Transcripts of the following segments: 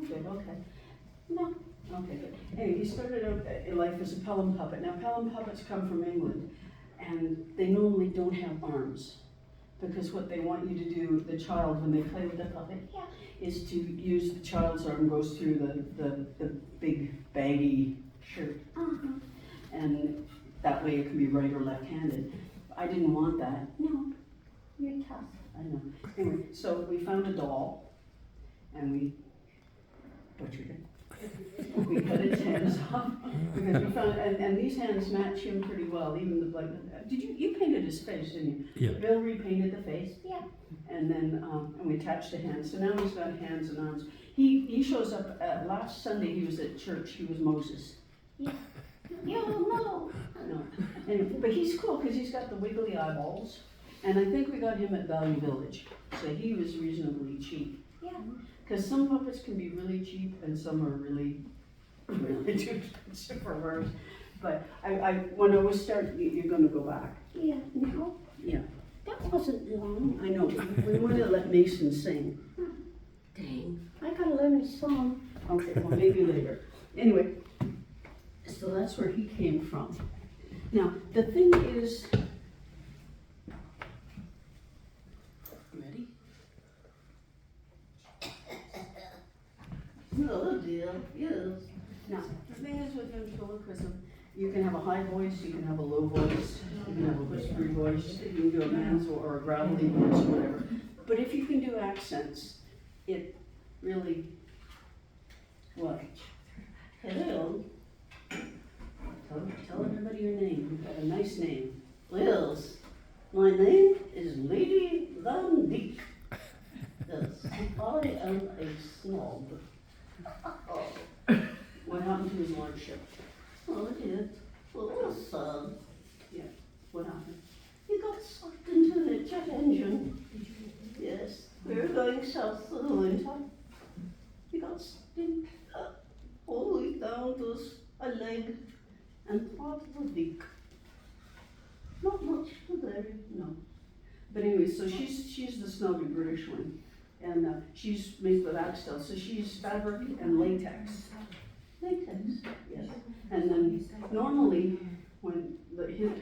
good, okay. No, okay, good. Anyway, he started out in life as a Pelham puppet. Now, Pelham puppets come from England, and they normally don't have arms. Because what they want you to do, the child, when they play with the puppet, is to use the child's arm goes through the big baggy shirt. And that way it can be right or left-handed. I didn't want that. No, you're tough. I know. Anyway, so we found a doll, and we butchered it. We cut its hands off because we found, and these hands match him pretty well. Even the like, did you painted his face, didn't you? Yeah. Bill repainted the face. Yeah. And then and we attached the hands. So now he's got hands and arms. He shows up last Sunday. He was at church. He was Moses. Yeah. No. No. And, but he's cool because he's got the wiggly eyeballs. And I think we got him at Value Village. So he was reasonably cheap. Yeah. Because some puppets can be really cheap and some are really, really too expensive for worms. But when I was starting, you're going to go back. Yeah. No. Yeah. That wasn't long. I know. We want to let Mason sing. Dang. I gotta learn a song. Okay, well, maybe later. Anyway, so that's where he came from. Now, the thing is, ready? Oh dear, yes. Now, the thing is with ventriloquism, you can have a high voice, you can have a low voice, you can have a whispery voice, you can do a man's or a gravelly voice or whatever. But if you can do accents, it really, what? Hello. Tell everybody your name. You've got a nice name. Liz. My name is Lady Van Dyck. Yes, I am a snob. What happened to his lordship? Oh, it did. Well, it was sad. Yeah. What happened? He got sucked into the jet engine. Yes. We were going south for the winter. He got sucked in all the way down to a leg and part of the beak. Not much to there, no. But anyway, so she's the snobby British one. And she's made with Axtell, so she's fabric and latex. Latex, yes. And then normally, when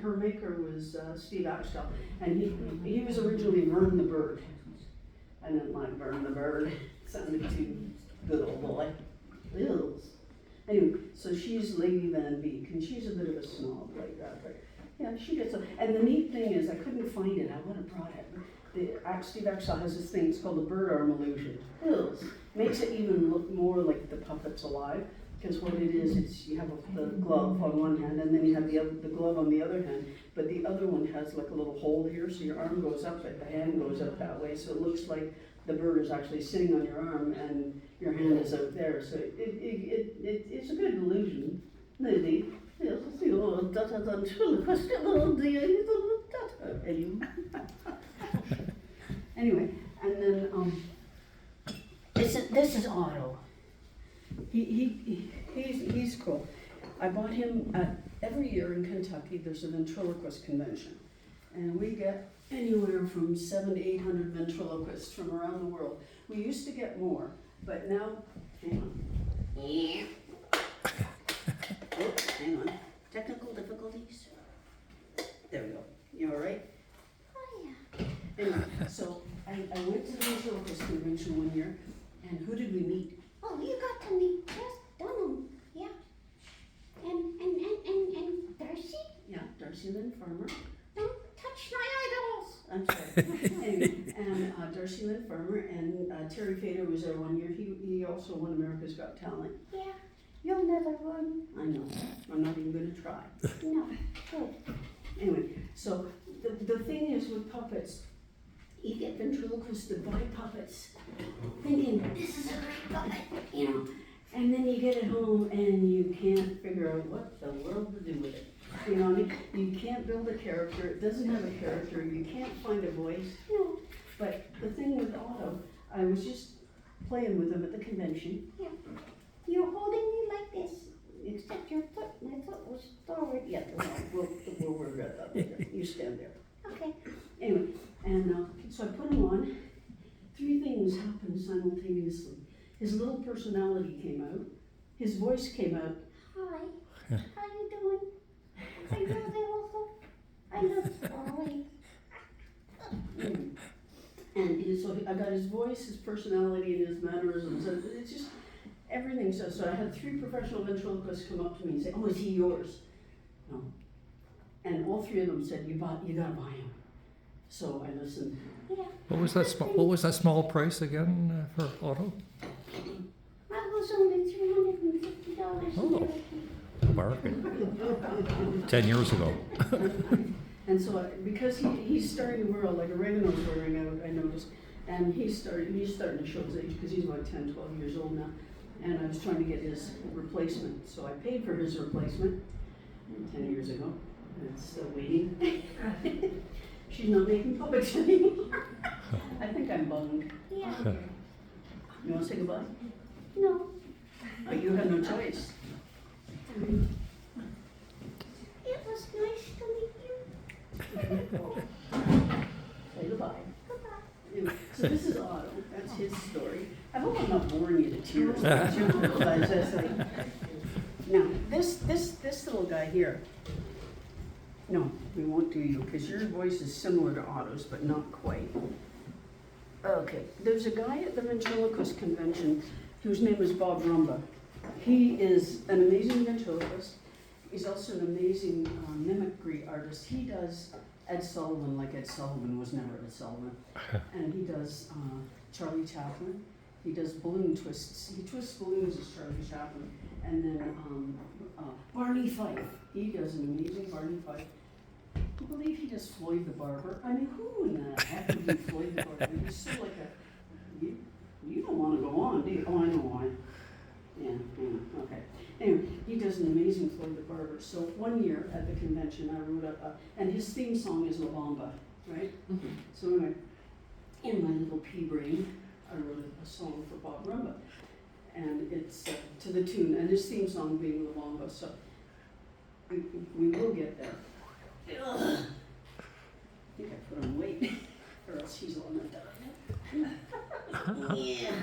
her maker was Steve Axtell, and he was originally Vern the Bird. I didn't like Vern the Bird. It sounded too good old boy. Ew. Anyway, so she's Lady Van Beek, and she's a bit of a snob like that. But yeah, she gets a. And the neat thing is, I couldn't find it. I would have brought it. Steve Axtell has this thing. It's called the bird arm illusion. Ew. Makes it even look more like the puppet's alive. Because what it is, it's you have the glove on one hand, and then you have the glove on the other hand. But the other one has like a little hole here, so your arm goes up, but the hand goes up that way. So it looks like the bird is actually sitting on your arm, and your hand is out there. So it's a good illusion. Lady, yes, anyway, and then this is Otto. He's cool. I bought him every year in Kentucky. There's a ventriloquist convention, and we get anywhere from 700 to 800 ventriloquists from around the world. We used to get more, but now, hang on. Yeah. Oops, hang on. Technical difficulties. There we go. You all right? Oh, yeah. Anyway, so I went to the ventriloquist convention one year, and who did we meet? Oh, you got to meet Jess Dunham. Yeah. And Darcy? Yeah, Darcy Lynn Farmer. Don't touch my eyeballs. I'm sorry. Anyway, and Darcy Lynn Farmer and Terry Fader was there one year. He also won America's Got Talent. Yeah. You'll never win. I know. I'm not even going to try. No. Good. Anyway, so the thing is with puppets, you get ventriloquists to buy puppets, thinking this is a great puppet, you know, and then you get it home and you can't figure out what the world to do with it. You know, you can't build a character. It doesn't have a character. You can't find a voice. No. But the thing with Otto, I was just playing with him at the convention. Yeah. You're holding me like this, except your foot. My foot was forward. Yeah, we'll regret that later. You stand there. Okay. Anyway, and so I put him on. 3 things happened simultaneously. his little personality came out, his voice came out. Hi, how you doing? I love you also. I love Polly. And so I got his voice, his personality, and his mannerisms. And it's just everything. So I had 3 professional ventriloquists come up to me and say, "Oh, is he yours?" No. And all 3 of them said, "You gotta buy him." So I listened. Yeah. What was that small price again for Otto? I was only $350 Oh. Bargain. 10 years ago. And so because he's starting to wear like Oregano's wearing out, I noticed, and he's starting to show his age because he's about 10, 12 years old now. And I was trying to get his replacement, so I paid for his replacement 10 years ago, and it's still waiting. She's not making puppets anymore. I think I'm bummed. Yeah. You want to say goodbye? No. Oh, you have no choice. It was nice to meet you. Say goodbye. Goodbye. Anyway, so this is Otto. That's his story. I hope I'm not boring you to tears. But you realize that's like, now, this little guy here. No, we won't do you because your voice is similar to Otto's, but not quite. Okay, there's a guy at the ventriloquist convention whose name is Bob Rumba. He is an amazing ventriloquist. He's also an amazing mimicry artist. He does Ed Sullivan like Ed Sullivan was never Ed Sullivan. And he does Charlie Chaplin. He does balloon twists. He twists balloons as Charlie Chaplin. And then Barney Fife. He does an amazing Barney Fife. I believe he does Floyd the Barber. I mean, who in the heck would be Floyd the Barber? He's so like a, you don't want to go on, do you? Oh, I know why. Yeah, okay. Anyway, he does an amazing Floyd the Barber. So one year at the convention, I wrote and his theme song is La Bamba, right? Mm-hmm. So anyway, in my little pea brain, I wrote a song for Bob Rumba. And it's to the tune, and his theme song being La Bamba. So we will get there. Ugh. I think I put on weight, or else he's on the diet. Yeah.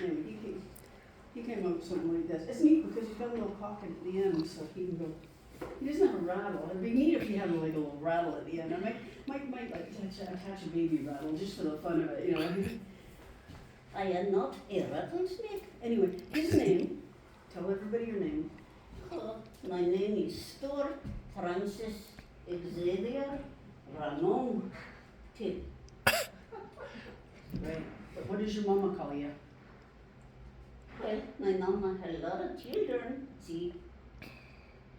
Anyway, he came up with something like this. It's neat because he's got a little pocket at the end, so he can go. He doesn't have a rattle. It'd be neat if he had like a little rattle at the end. I might like attach a baby rattle just for the fun of it, you know. I am not a rattlesnake. Anyway, his name. Tell everybody your name. My name is Stuart Francis Xavier Ranon Tip. Right. But what does your mama call you? Well, my mama had a lot of children. See,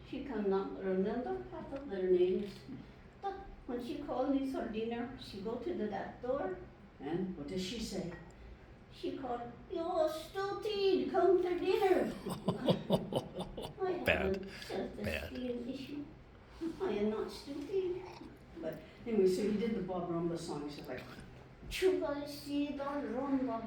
she cannot remember half of their names. But when she called me for dinner, she go to the back door. And what does she say? She called, "Yo, Stutty, come for dinner." I have a self-esteem issue. I am not stupid. But anyway, so he did the Bob Rumba song. He said like, "You gotta see the rumba.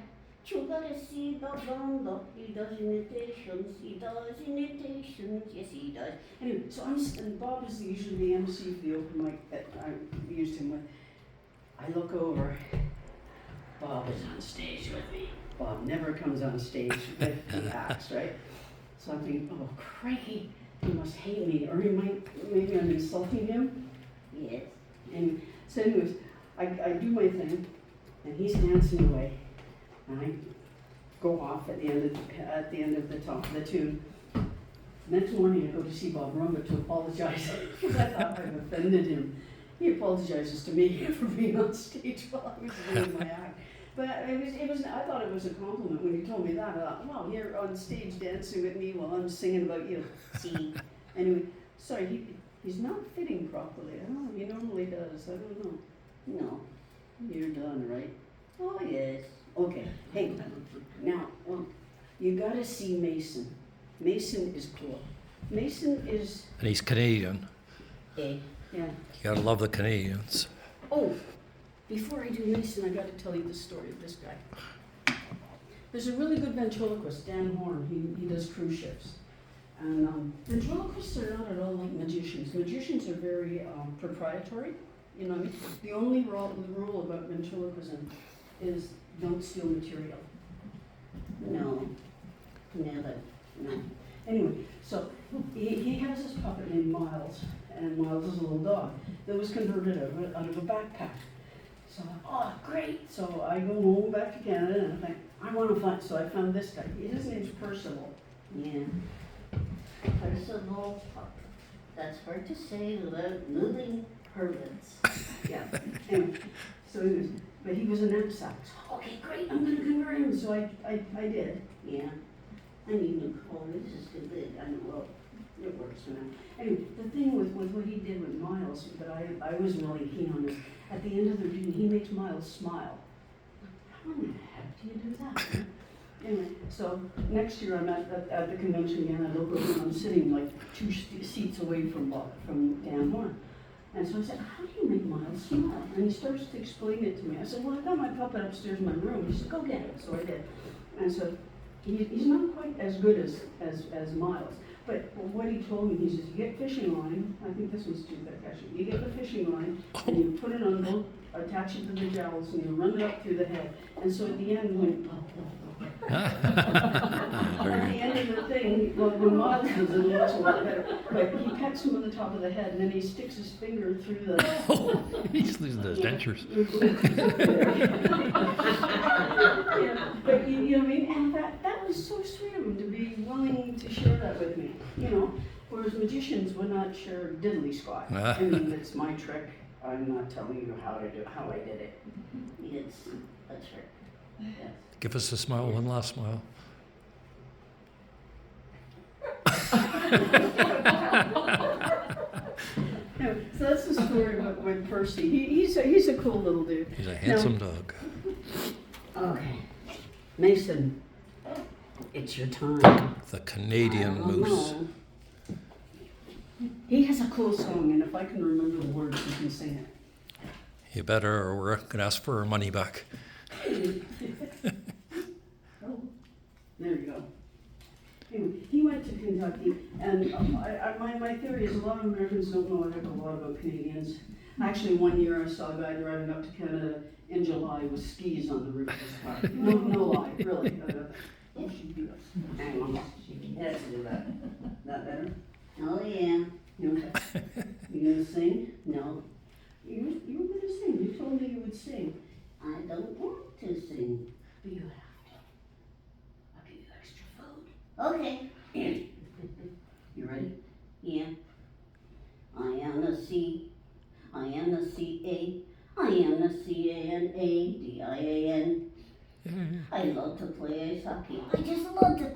You gotta see the rumba. He does imitations. He does imitations. Yes, he does." Anyway, so and Bob is usually the MC for the open mic that I used him with. I look over. Bob is on stage with me. Bob never comes on stage with the acts, right? So I'm thinking, oh, crikey, he must hate me, or maybe I'm insulting him. Yes. And so anyways, I do my thing, and he's dancing away, and I go off at the end of the tune. Next morning, I go to see Bob Rumba to apologize because I thought I'd offended him. He apologizes to me for being on stage while I was doing my act. But it was. I thought it was a compliment when you told me that. I thought, wow, you're on stage dancing with me while I'm singing about you. See. Anyway, sorry, he's not fitting properly. I don't know. He normally does. I don't know. No, you're done, right? Oh yes. Okay. Hey, now, you gotta see Mason. Mason is cool. Mason is. And he's Canadian. Yeah. You gotta love the Canadians. Oh. Before I do Mason, I got to tell you the story of this guy. There's a really good ventriloquist, Dan Horn. He does cruise ships. And ventriloquists are not at all like magicians. Magicians are very proprietary. You know, the only rule about ventriloquism is don't steal material. No, never, no. Anyway, so he has this puppet named Miles, and Miles is a little dog that was converted out of a backpack. So, oh, great. So I go home back to Canada and I think, I want to find, so I found this guy. His name's Percival. Yeah. Percival. That's hard to say without moving permits. Yeah. Anyway, so he was, but he was a knapsack. So, okay, great, I'm going to convert him. So I did. Yeah. I need new clothes. This is too big. I know. Well, it works for now. Anyway, the thing with what he did with Miles that I was really keen on is at the end of the routine, he makes Miles smile. How in the heck do you do that? Anyway, so next year I'm at the convention again. I look over and I'm sitting like 2 seats away from Dan Horn. And so I said, how do you make Miles smile? And he starts to explain it to me. I said, well, I've got my puppet upstairs in my room. He said, go get it. So I did. And so he's not quite as good as Miles. But what he told me, he says, you get fishing line. I think this was too thick, actually. You get the fishing line, and you put it on, both, attach it to the jowls, and you run it up through the head. And so at the end, at the end of the thing, well, when Miles was in, it was a lot better. But he pecks him on the top of the head, and then he sticks his finger through the... He's losing those dentures. Yeah, but you know what I mean? And that was so sweet of him to be willing to share that with me, you know? Whereas magicians would not share diddly squat. I mean, it's my trick. I'm not telling you how I did it. It's a trick. Yes. Give us a smile, one last smile. Yeah, so that's the story with Percy. He's a cool little dude. He's a handsome dog. Okay, Mason, it's your time. The Canadian Oh, moose. no. He has a cool song, and if I can remember the words, you can sing it. You better, or we're going to ask for our money back. Oh, there you go. Anyway, he went to Kentucky, and my theory is a lot of Americans don't know a heck of a lot about Canadians. Actually, one year I saw a guy driving up to Canada in July with skis on the roof of his car. No lie, really. Oh, she'd be hang on. Let's do that. That better? Oh, yeah. Okay. You gonna sing? No, You were gonna sing. You told me you would sing. I don't want to sing. But you have to. I'll give you extra food. Okay. You ready? Yeah. I am the C. I am the C-A. I am the C-A-N-A-D-I-A-n. I love to play ice hockey. I just love to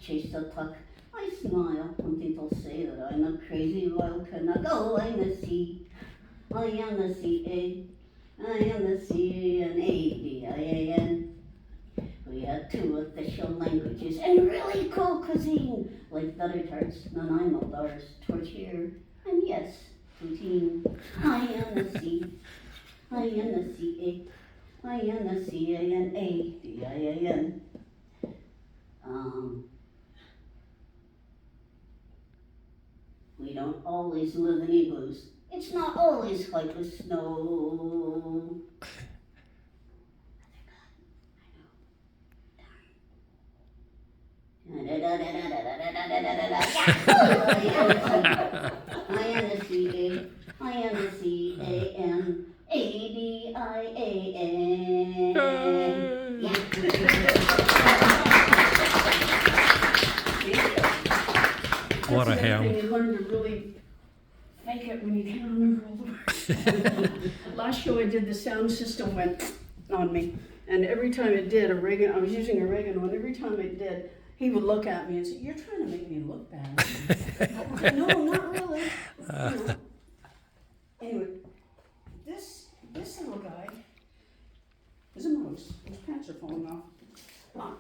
chase the puck. I smile when people say that I'm a crazy wild canuck. Oh, I'm the C. I am the C-A. I am the C-A-N-A-D-I-A-n. We have 2 official languages and really cool cuisine, like butter tarts, nanaimo bars, tortilla, and yes, poutine. I am the C. I am the C-A. I am the C-A-N-A-D-I-A-n. We don't always live in igloos. It's not always white with snow. I am the C-A. I am the C-A-N-A-D-I-A-N. What a That's ham. another thing, you learn to really fake it when you can't remember all the words. Last show I did, the sound system went on me. And every time it did, oregano, I was using oregano, and every time it did, he would look at me and say, "You're trying to make me look bad." No, not really. You know. Anyway, this little guy is a mouse. His pants are falling off.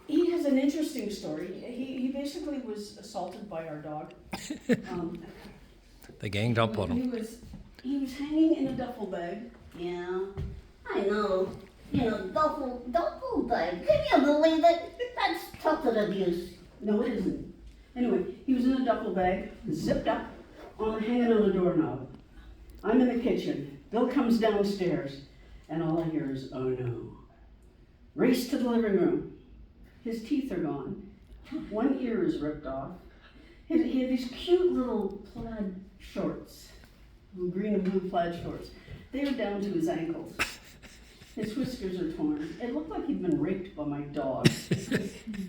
He has an interesting story. He basically was assaulted by our dog. They ganged up on him. He was hanging in a duffel bag. Yeah, I know. You know, duffel bag. Can you believe it? That's tougher abuse. No, it isn't. Anyway, he was in a duffel bag, zipped up, hanging on a doorknob. I'm in the kitchen, Bill comes downstairs, and all I hear is, oh no. Race to the living room. His teeth are gone. One ear is ripped off. He had these cute little plaid shorts, green and blue plaid shorts. They were down to his ankles. His whiskers are torn. It looked like he'd been raped by my dog.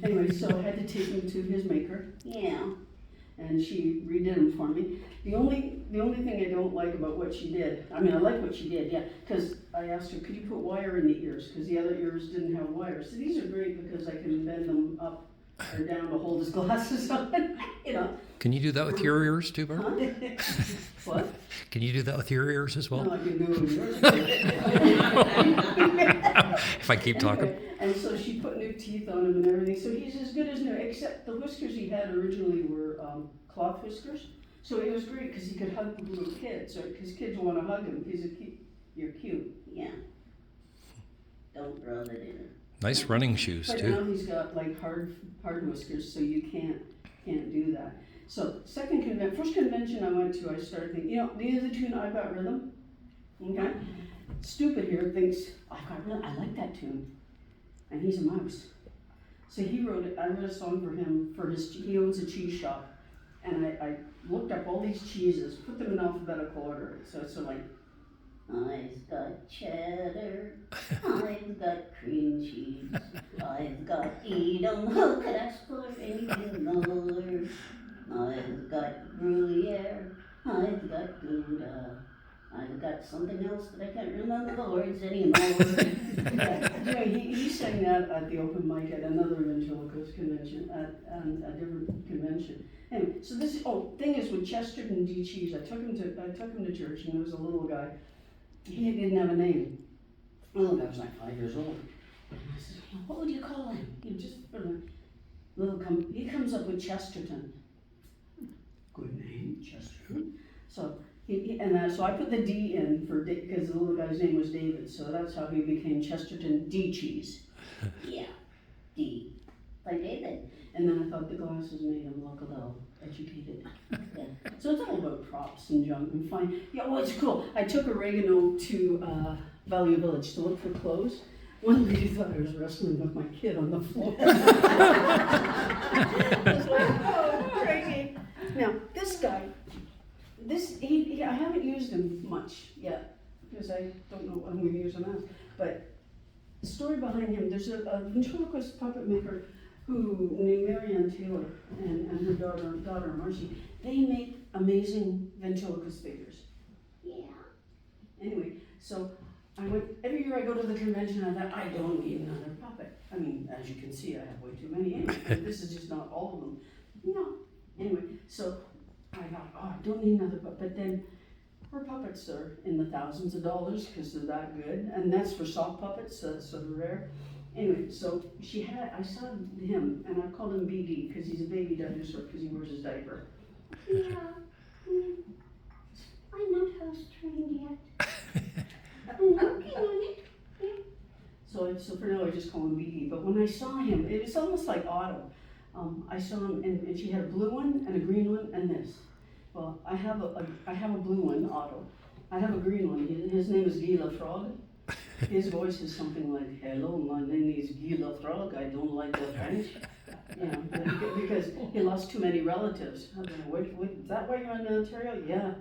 Anyway, so I had to take him to his maker. Yeah. And she redid them for me. The only thing I don't like about what she did, I mean, I like what she did, yeah, because I asked her, could you put wire in the ears? Because the other ears didn't have wire. So these are great because I can bend them up or down to hold his glasses on, you know. Can you do that with your ears too, Barb? Huh? What? Can you do that with your ears as well? No, I can do it with yours. If I keep talking. Anyway, and so she put new teeth on him and everything. So he's as good as new, except the whiskers he had originally were cloth whiskers. So it was great because he could hug the little kids, because kids want to hug him because you're cute. Yeah. Don't rub it in. Nice running shoes But too. now he's got like hard whiskers, so you can't do that. So first convention I went to, I started thinking, the other tune, I've Got Rhythm. Okay. Stupid here thinks, I've got rhythm. I like that tune, and he's a mouse. So I wrote a song for him he owns a cheese shop, and I looked up all these cheeses, put them in alphabetical order. So it's sort of like, I've got cheddar, I've got cream cheese, I've got Edam, who could ask for anything more? I've got Gruyere, I've got Gouda, I've got something else that I can't remember the words anymore. he sang that at the open mic at another ventriloquist convention, at a different convention. Anyway, so thing is with Chesterton D. Cheese, I took him to church, and there was a little guy. He didn't have a name. The little guy was like 5 years old. And I said, what would you call him? He comes up with Chesterton. Good name, Chesterton. So so I put the D in because the little guy's name was David, so that's how he became Chesterton D. Cheese. Yeah. D. Like David. And then I thought the glasses made him look a little educated. Yeah. So it's all about props and junk and fine. Yeah, well, it's cool. I took Oregano to Value Village to look for clothes. One lady thought I was wrestling with my kid on the floor. I was like, oh, crazy. Now, this guy, I haven't used him much yet because I don't know what I'm going to use him as. But the story behind him, there's a ventriloquist puppet maker named Marianne Taylor and her daughter Marcy. They make amazing ventriloquist figures. Yeah. Anyway, so every year I go to the convention and I thought, I don't need another puppet. I mean, as you can see, I have way too many anyway, but this is just not all of them. No. Anyway, so I thought, I don't need another puppet. But then her puppets are in the thousands of dollars because they're that good. And that's for soft puppets, so they're rare. Anyway, so I saw him, and I called him BD because he's a baby dinosaur because he wears his diaper. Yeah. I'm not house trained yet. I'm working on it. Yeah. So for now I just call him BD. But when I saw him, it was almost like Otto. I saw him, and she had a blue one and a green one and this. Well, I have a blue one, Otto. I have a green one. His name is Guy Frog. His voice is something like, hello, my name is Guy Frog. I don't like the French. Because he lost too many relatives. I don't know, is that why you're in Ontario? Yeah.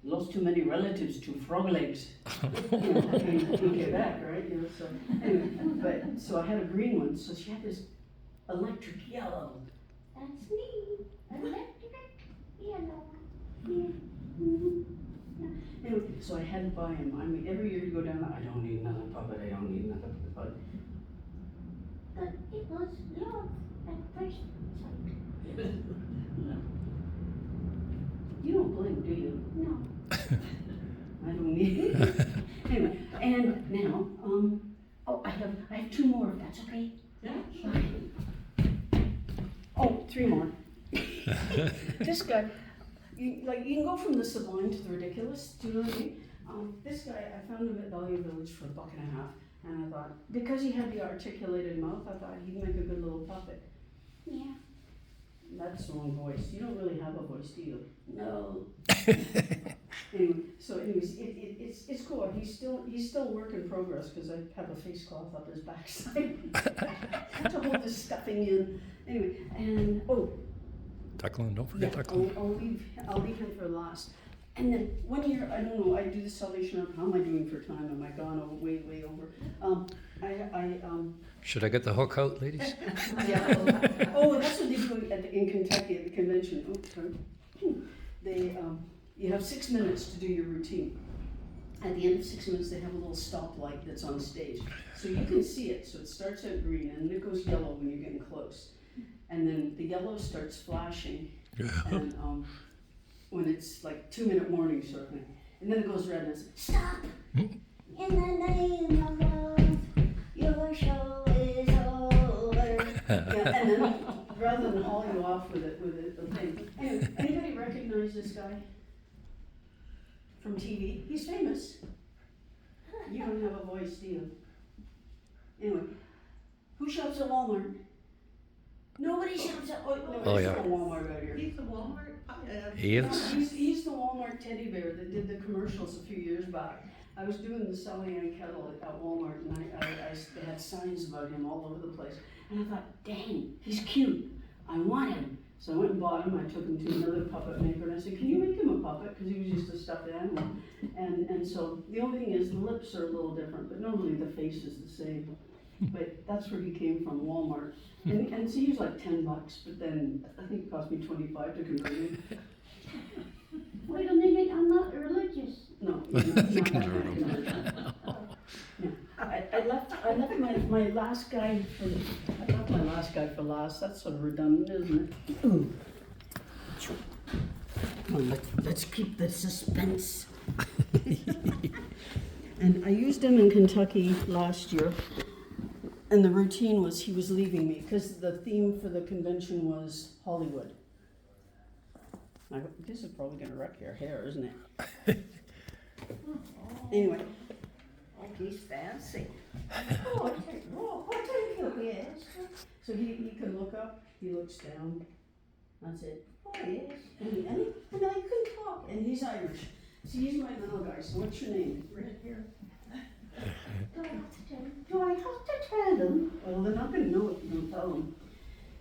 Lost too many relatives to frog legs. In Quebec, right? So anyway, so I had a green one. So she had this electric yellow. That's me. Electric yellow. Yeah. Mm-hmm. Anyway, so I had to buy him. I mean, every year you go down, I don't need another puppet. I don't need another puppet. But it was love at first sight. You don't blink, do you? No. I don't need it. Anyway, and now, I have two more, if that's okay. Yeah. Oh, three more. This guy, you can go from the sublime to the ridiculous, do you know what I mean? This guy, I found him at Value Village for $1.50, and I thought, because he had the articulated mouth, I thought he'd make a good little puppet. Yeah. That's the wrong voice. You don't really have a voice, do you? No. Anyway, so anyways, it's cool. He's still work in progress because I have a face cloth up his backside to hold the stuffing in. Anyway, and Declan, don't forget yeah, Declan. I'll leave him for last. And then 1 year, I don't know, I do the Salvation Army. How am I doing for time? Am I gone way over? Should I get the hook out, ladies? Yeah. Oh, that's what they do in Kentucky at the convention. Oh, sorry. They, you have 6 minutes to do your routine. At the end of 6 minutes, they have a little stoplight that's on stage. So you can see it. So it starts out green and it goes yellow when you're getting close. And then the yellow starts flashing. And when it's like 2 minute warning sort of thing. And then it goes red and it's, Stop! In the name of love, your show is over. yeah, and then rather than haul you off with a thing. Anyway, anybody recognize this guy from TV? He's famous. You don't have a voice, do you? Anyway, who shops at Walmart? Nobody shops at Oh, yeah. Walmart right here. He's the Walmart. He is. He's the Walmart teddy bear that did the commercials a few years back. I was doing the Sally Ann kettle at Walmart, and they had signs about him all over the place. And I thought, dang, he's cute. I want him. So I went and bought him. I took him to another puppet maker, and I said, can you make him a puppet? Because he was just a stuffed animal. And so the only thing is the lips are a little different, but normally the face is the same. But that's where he came from, Walmart. And so he was like $10, but then I think it cost me $25 to convert him. Wait a minute, I'm not religious. No. Convert him. No. I left my last guy for last. That's sort of redundant, isn't it? Ooh. Come on, let's keep the suspense. And I used him in Kentucky last year. And the routine was he was leaving me because the theme for the convention was Hollywood. This is probably going to wreck your hair, isn't it? Anyway. Oh, he's fancy. Oh, thank you, yes. So he can look up, he looks down. That's it. Oh, yes. And I can talk. And he's Irish. So he's my little guy. So what's your name? Right here. Do I have to tell them? Well, they're not going to know if you don't tell them.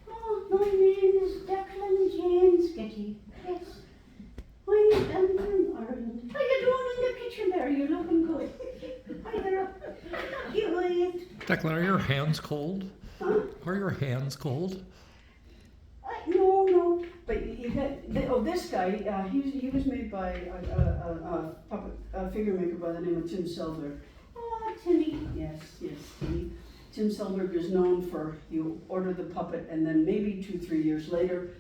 Oh, my name is Declan Jane Sketty. Yes. I'm from Ireland. How you doing in the picture there? You're looking good. Hi there. You wait. Declan, are your hands cold? Huh? Are your hands cold? No. But this guy, he was made by a figure maker by the name of Tim Selberg. Oh, Timmy. Yes, Timmy. Tim Selberg is known for you order the puppet and then maybe 2-3 years later,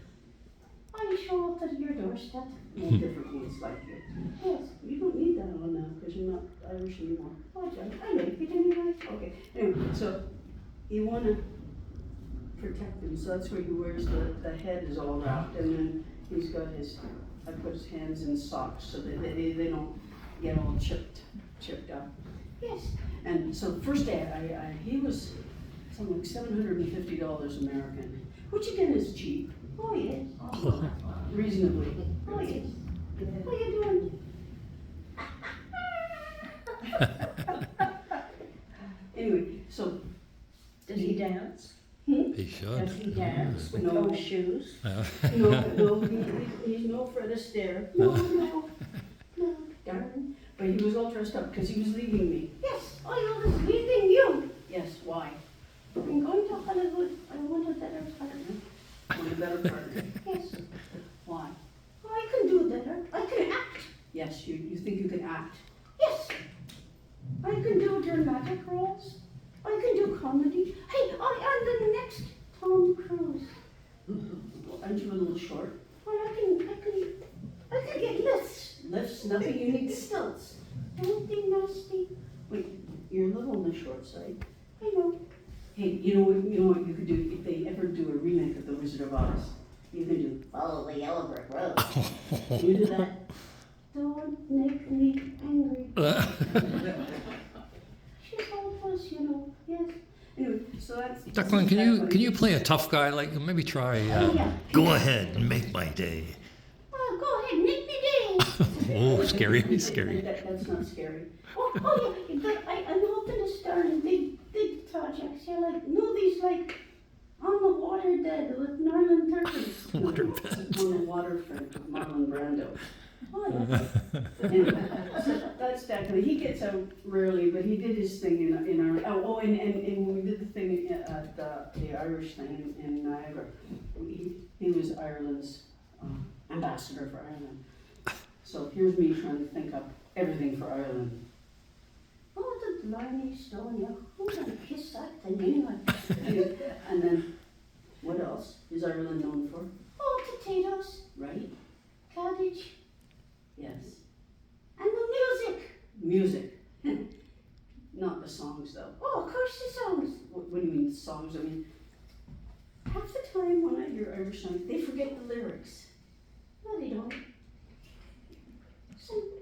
I show up at your doorstep. No different ones like you. Yes, you don't need that on now because you're not Irish anymore. Oh, John, I make it anyway. Okay. Anyway, so you want to protect him, so that's where he wears the head is all wrapped, and then he's got I put his hands in socks so that they don't get all chipped up. Yes, and so the first day he was something like $750 American, which again is cheap. Oh yes, reasonably. Oh yes. What are you doing? Anyway, so Does he dance? He Does should. he dance with No. those shoes? No, he's no Fred Astaire. No, darn. But he was all dressed up because he was leaving me. Yes, I was leaving you. Yes, why? I'm going to Hollywood. I want a better partner. Want a better partner? Yes. Why? I can do better. I can act. Yes, you think you can act? Yes. I can do dramatic roles. I can do comedy. Hey, I'm the next Tom Cruise. Aren't you a little short? Well, I can get lifts. Lifts? Nothing. You need stilts. Don't be nasty. Wait, you're a little on the short side. I know. Hey, you know what you could do if they ever do a remake of The Wizard of Oz? You could do Follow the yellow brick road. Can you do that? Don't make me angry. She's hopeless, Yes. Anyway, so that's. Declan, can you play a tough guy? Like maybe try. Yeah. Go ahead and make my day. Oh, go ahead, make me day. Oh, scary, scary. That's not scary. Oh yeah, but I'm hoping to start in big projects. Yeah, like, no, these like on the water dead with Northern turtles. Water beds. On the waterfront with Marlon Brando. Oh, yeah. Anyway, so that's definitely, he gets out rarely, but he did his thing in our, and we did the thing at the Irish thing in Niagara. He was Ireland's ambassador for Ireland. So here's me trying to think up everything for Ireland. Oh, the Blarney Stone, yeah. Who can kiss that thing anyway? And then, what else is Ireland known for? Oh, potatoes, right? Cabbage, yes. And the music. Not the songs though. Oh, of course the songs. What do you mean songs? I mean, half the time when I hear Irish songs, they forget the lyrics. No, they don't.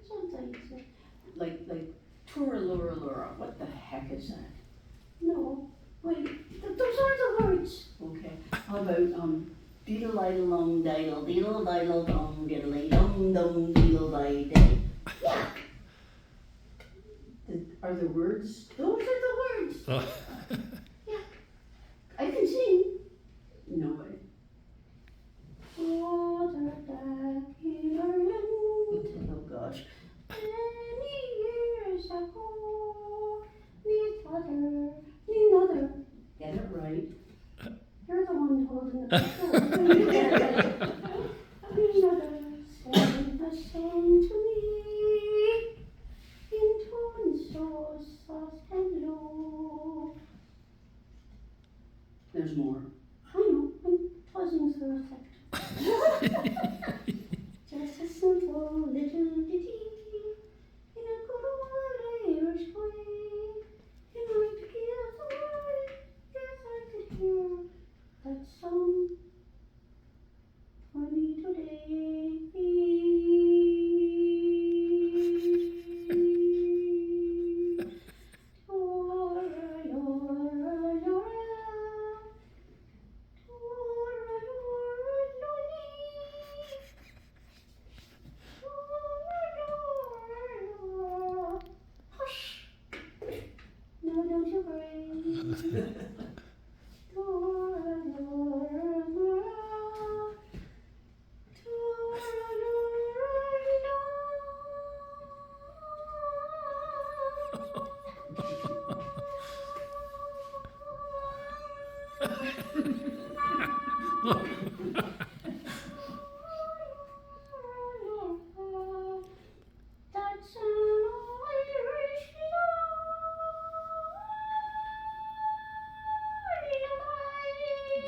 Sometimes, like Tura Lura Lura, what the heck is that? No, wait, those are the words. Okay, how about diddle diddle dum diddle diddle diddle dum diddle dum dum diddle day. Yeah. Are the words? Those are the words. Oh. Yeah, I can sing. No way. Water back in Ireland. Oh gosh. Many years ago, neither. Get it right. You're the one holding the picture. Neither sang a song to me in tones so soft and low. There's more. I know, I'm buzzing through effect. Just a simple little ditty in a good old Irish way. And I could hear the word, yes, I could hear that song for me today.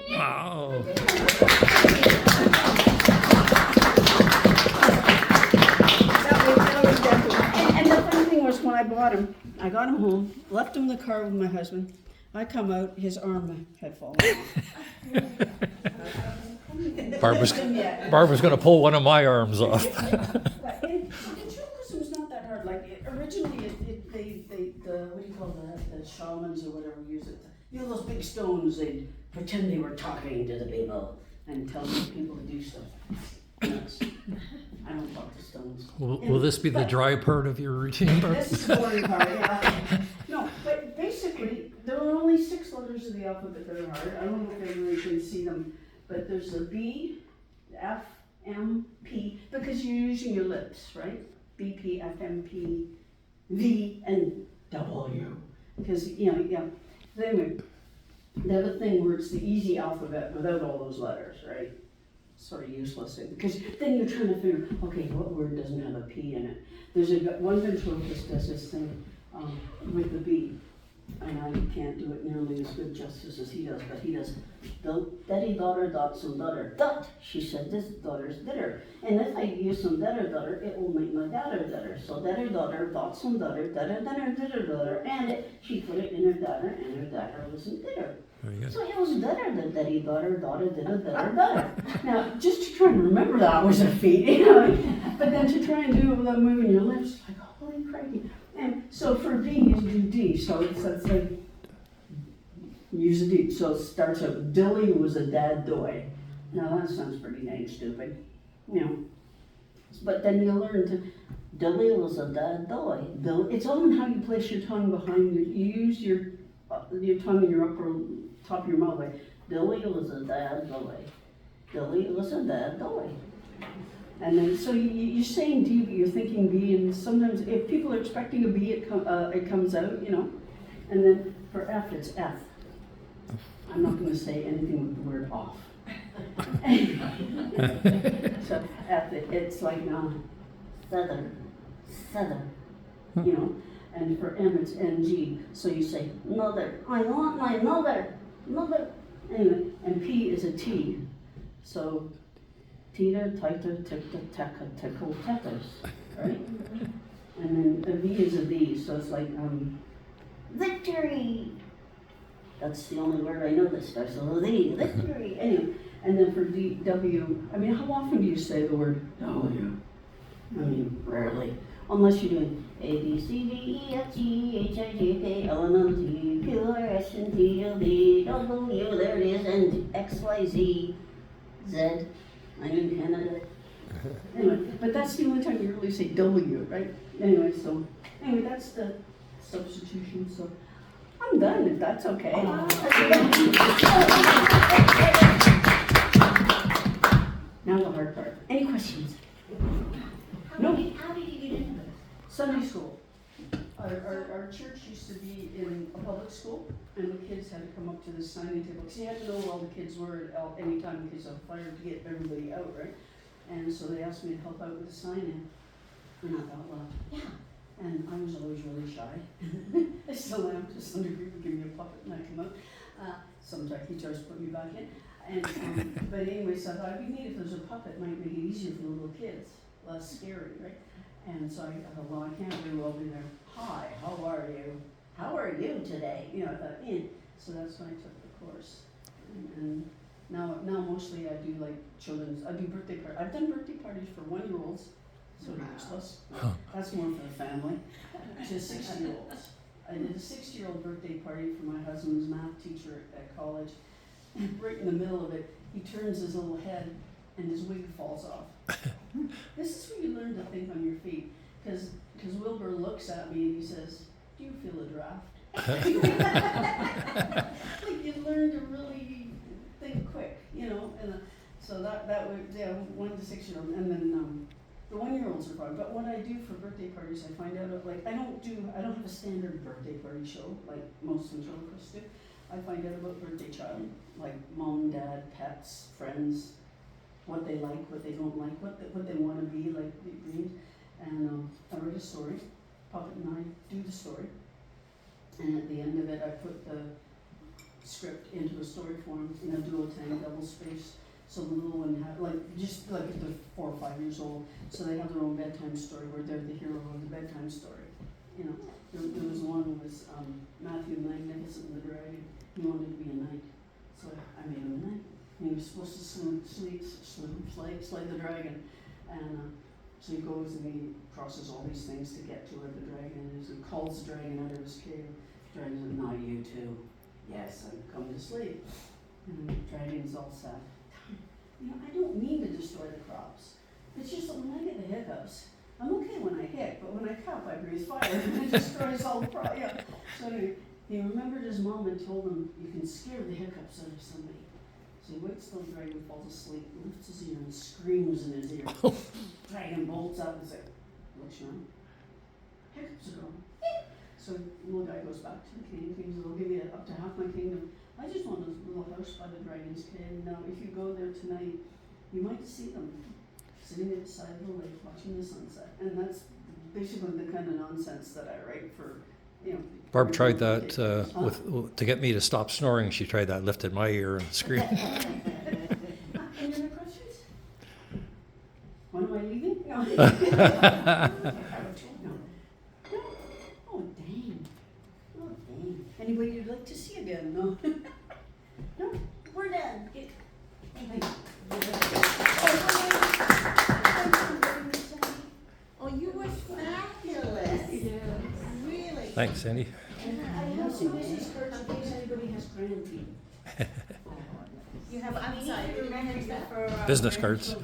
Wow. And the funny thing was, when I bought him, I got him home, left him in the car with my husband. I come out, his arm had fallen off. Barb was going to pull one of my arms off. But ventriloquism is not that hard. Like originally, what do you call that? The shamans or whatever use it. You know those big stones? They'd pretend they were talking to the people and tell the people to do stuff. Nuts. I don't talk to stones. Will this be the dry part of your routine, Barb? This is the boring part, yeah. No, but basically, there are only 6 letters of the alphabet that are hard. I don't know if everyone can see them, but there's a B, F, M, P, because you're using your lips, right? B, P, F, M, P, V, and W. Because, yeah. Anyway, they have a thing where it's the easy alphabet without all those letters, right? Sort of useless, because then you're trying to figure, okay, what word doesn't have a P in it? There's one ventriloquist does this thing with the B, and I can't do it nearly as good justice as he does, but he does, daddy, daughter, dot, some daughter, dot, she said this daughter's ditter, and if I use some daughter, it will make my daughter. So daughter, dot, some daughter, daughter, and she put it in her daughter, and her daughter wasn't ditter. So it was better than daddy, daughter, daughter. Now, just to try and remember that was a feat, but then to try and do it without moving your lips, like, holy crikey. And so for D, you do D, so it's like, use a D. So it starts out, Dilly was a dad doy. Now that sounds pretty dang stupid, But then you learn to, W is a dad boy. It's all in how you place your tongue behind you. You use your tongue in your top of your mouth. Like, W is a dad boy. W is a dad boy. and then, so you're saying D, but you're thinking B, and sometimes if people are expecting a B, it comes out, you know. And then for F, it's F. I'm not going to say anything with the word off. So F, it's like Feather. you know. And for M, it's NG. So you say, Mother. I want my mother. Mother. anyway, and P is a T. So Tita, Tita, Ticka, Tekka, Tickle, Tetters, right? And then a V is a V, so it's like, Victory. That's the only word I know that starts with a V. Victory. anyway. And then for W, I mean, how often do you say the word W? I mean, Rarely. unless you're doing A, B, C, D, E, F, G, H, I, J, K, L, M, N, T, Q, R, S, T, U, V, W, there it is, and X, Y, Z, Z. I'm in Canada. anyway, but that's the only time you really say W, right? Anyway, that's the substitution, so I'm done if that's okay. Now the hard part. Any questions? How did you get into this? Sunday school. Our church used to be in a public school, and the kids had to come up to the signing table, because you had to know where all the kids were at any time in case of fire to get everybody out, right? And so they asked me to help out with the sign-in, and I thought, well, yeah. And I was always really shy. I still am, to some degree, would give me a puppet and I come out. Sometimes he tries to put me back in. And but anyway, so I thought it'd be neat if there's a puppet, it might make it easier for the little kids, less scary, right? And so I thought, well, I can't very well be there. Hi, how are you? How are you today? You know, I thought, So that's when I took the course. And now mostly I do like I do birthday parties. I've done birthday parties for 1-year-olds, so useless. That's more for the family. To 60-year-olds. I did a 60-year-old birthday party for my husband's math teacher at college. And right in the middle of it, he turns his little head and his wig falls off. This is where you learn to think on your feet. Because Wilbur looks at me and he says, do you feel a draft? Like you learn to really think quick, you know. And so that was, 1 to 6-year-old. And then the 1-year-olds are fun. But what I do for birthday parties, I find out, like, I don't have a standard birthday party show like most ventriloquists do. I find out about birthday child, like mom, dad, pets, friends, what they like, what they don't like, what they want to be, like the dreams. And I write a story. Puppet and I do the story. And at the end of it, I put the script into a story form in a duotang, double space. So the little one just like if they're 4 or 5 years old, so they have their own bedtime story where they're the hero of the bedtime story. You know, there was one was Matthew the Magnificent and the Dragon. He wanted to be a knight, so I made him a knight. And he was supposed to slay the dragon, and so he goes and he crosses all these things to get to where the dragon is. He calls the dragon out of his cave. The dragon says, "Not you too." "Yes, I've come to sleep." And the dragon's all sad. "You know, I don't mean to destroy the crops. It's just that when I get the hiccups, I'm okay when I hic, but when I cough, I breathe fire and it destroys all the crops." Yeah. So anyway, he remembered his mom and told him, "You can scare the hiccups out of somebody." So he waits till the dragon falls asleep, lifts his ear and screams in his ear. Dragon bolts up and says, "What's wrong?" "Hiccups are gone." So the little guy goes back to the king. He says, "They'll give me up to half my kingdom. I just want a little house by the dragon's cave. Now, if you go there tonight, you might see them sitting at the side of the lake watching the sunset." And that's basically the kind of nonsense that I write for, you know. Barb tried that to get me to stop snoring. She tried that, lifted my ear and screamed. Any other questions? When am I leaving? No. No. Oh, dang. Oh, dang. Anybody you'd like to see again? No? No? We're done. Thank you. Oh, you were fabulous. Really. Thanks, Sandy. I have some business cards in case anybody has grandkids. You have, I'm sorry, remember that for. Business cards.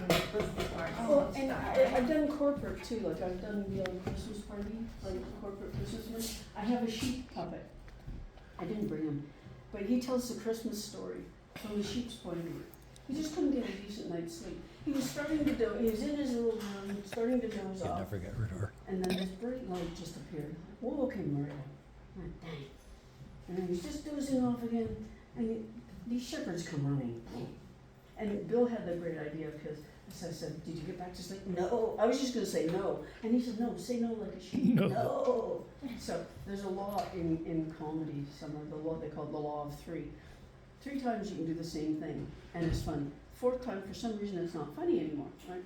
Oh, and I I've done corporate too, like I've done the Christmas party, like corporate Christmas party. I have a sheep puppet. I didn't bring him, but he tells the Christmas story from the sheep's point of view. He just couldn't get a decent night's sleep. He was starting to doze, he was in his little room, starting to doze You'd off. never get rid of her. And then this bright light just appeared. Whoa, okay, Maria. Oh, dang. And then he's just dozing off again, and these shepherds come running. And Bill had the great idea because I said, did you get back to sleep? No. I was just going to say no. And he said, no, say no like a sheep. No. No. So there's a law in comedy, some of the law, they call it the law of three. 3 times you can do the same thing, and it's fun. 4th time, for some reason, it's not funny anymore, right?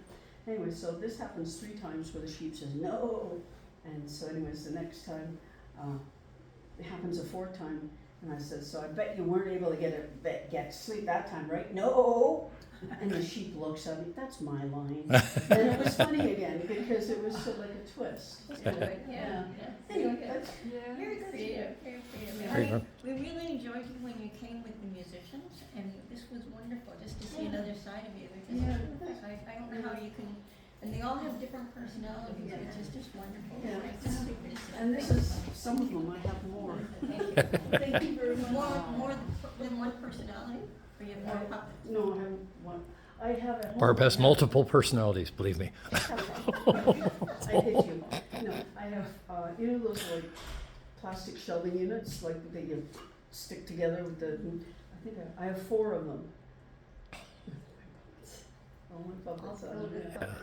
Anyway, so this happens 3 times where the sheep says no. And so anyways, the next time, it happens a 4th time, and I said, so I bet you weren't able to get sleep that time, right? No. And the sheep looks at me, that's my line. And it was funny again, because it was sort of like a twist. Yeah. Anyway, that's, Very creative, very creative. Very good. We really enjoyed you when you came with the musicians, and this was wonderful, just to see another side of you. Because I don't know how you can, and they all have different personalities, which is just wonderful. Yeah. It's just super to see. and this is, some of them, I have more. Thank you. Thank you very much. More than one personality, or you have more puppets? No, I have one. I have a Barb has multiple personalities, believe me. I hate you. No, I have, you know those like plastic shelving units, like that you stick together with the, I think I have 4 of them. All my puppets.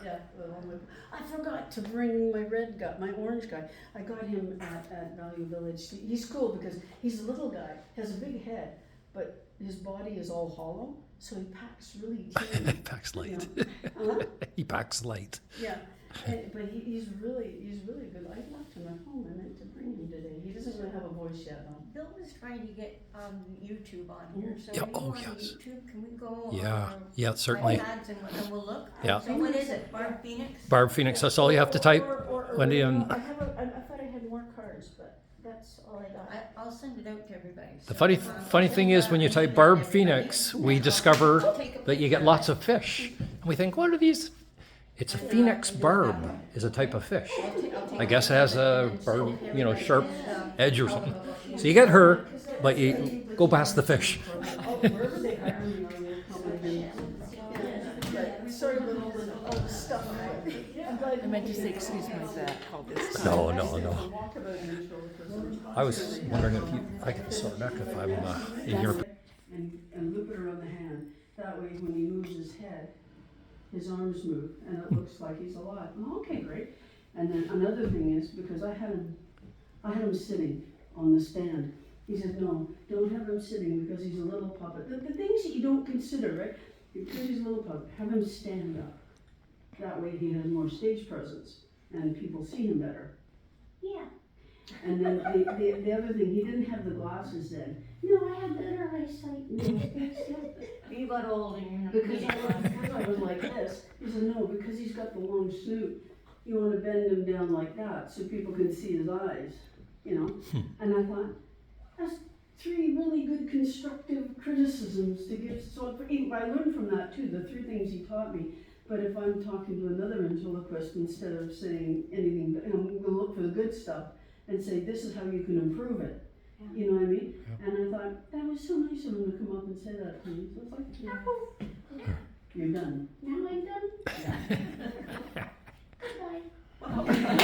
Yeah, all my, I forgot to bring my red guy, my orange guy. I got him at Value Village. He's cool because he's a little guy, has a big head, but his body is all hollow, so he packs really teeny. He packs light. He packs light. Yeah, but he's really good. I left him at home. I meant to bring him today. He doesn't really have a voice yet, though. Bill was trying to get YouTube on here, so Yeah, when you oh, go on yes. YouTube, can we go Yeah, on yeah, certainly. iPads and we'll look? Yeah. So what is it, Barb Phoenix? Barb Phoenix, that's all you have to type. Wendy, I thought I had more cards, but that's all I got. I'll send it out to everybody. The So, funny thing is, when you type Barb Phoenix, we discover that you get lots of fish. And we think, what are these? It's a phoenix barb, is a type of fish. I guess it has a barb, sharp edge or something. So you get her, but you go past the fish. Wherever they hire me, I will come and but sorry about all the stuff. I meant to say, excuse my back, all this time. No. I was wondering if I could sort back if I'm in your. And loop it around the hand. That way, when he moves his head, his arms move, and it looks like he's alive. Oh, okay, great. And then another thing is, because I had him sitting on the stand. He said, no, don't have him sitting because he's a little puppet. The things that you don't consider, right? Because he's a little puppet, have him stand up. That way he has more stage presence, and people see him better. Yeah. And then the other thing, he didn't have the glasses then. No, I had better eyesight. No, You got old and you're not. Because I was like this. He said, no, because he's got the long snoot, you want to bend him down like that so people can see his eyes, And I thought, that's 3 really good constructive criticisms to give. So I learned from that too, the 3 things he taught me. But if I'm talking to another ventriloquist, instead of saying anything, I'm going to look for the good stuff and say, this is how you can improve it. You know what I mean? Yeah. And I thought, that was so nice of him to come up and say that to me. So it's like, you're done. now I'm done. Yeah. Goodbye.